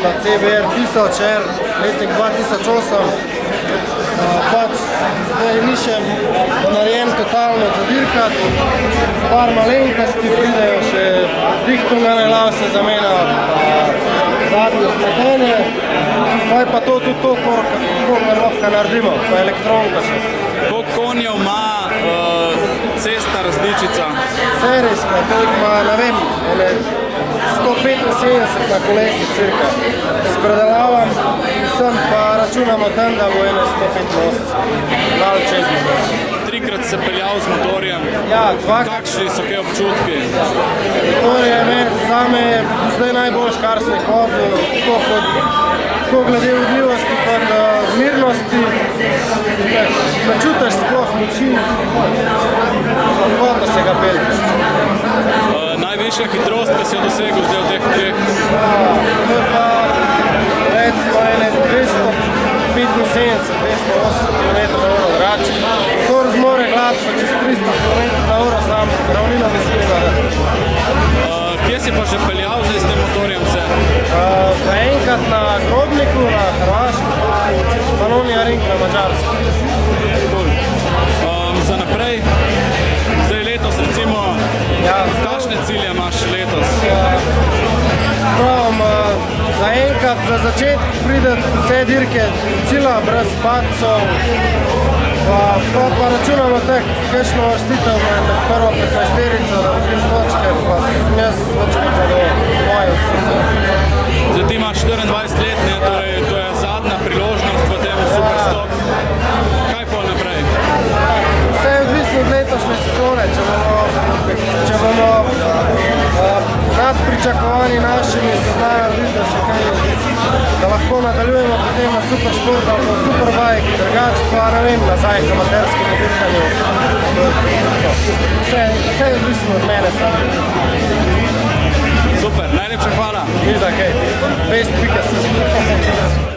na CBR 1000R, letnik 2008. Pač zdaj lišem narejen totalno zadirkat, par malenkasti pridejo še dihtungane lase zamena, zadnje smetenje, pa je pa to tudi to, kar lahko naredimo, pa elektronka še. Koliko konjev ima cesta različica? Serijska, to ima, ne vem, 175 na kolesi cirka. Spredelavam, sem pa računamo tam, da bo 185, malo čez mogoče. Trikrat se peljal z motorjem. Ja, dvakrat. Kakšni so kaj občutki? Motor je zame zdaj najboljš, kar sem jih vozil, tako glede vodljivosti kot zmirnosti. Načutiš sploh moči, kot se ga pelješ. Najvišja hitrost, ki si jo dosegel zdaj v teh treh? To je pa recimo 275-280 km/h drači. Motor zmore gladko čez 300 km/h, sam ravnina bi se gleda. Kje si pa že peljal zdaj s tem motorjem vse? Zaenkrat na Grobniku, na Hrvaški, Panonija Ring na Mađarsku. Za naprej, zdaj letos recimo, kakšne cilje imaš letos? Zaenkrat za začetek prideti vse dirke cilja, brez padcev, pa računamo tak, kakšno vrstitev imate, prvo 15-terico, da dobim točke, pa sem jaz več zadovoljen, moje vse. Zdaj ti imaš 24 let, ne? Torej to je zadnja priložnost po tem Superstop. Kaj pol naprej? Vse je odvisno od letošnje sezone, če bomo nad pričakovanji našimi se znajo narediti še kaj, da lahko nadaljujemo potem na Supersport ali na Superbike, drugač pa ne vem, nazaj k amaterskim dirkanju. Vse je odvisno od mene samo. Super, najlepša hvala. Ni za kaj, best pika se.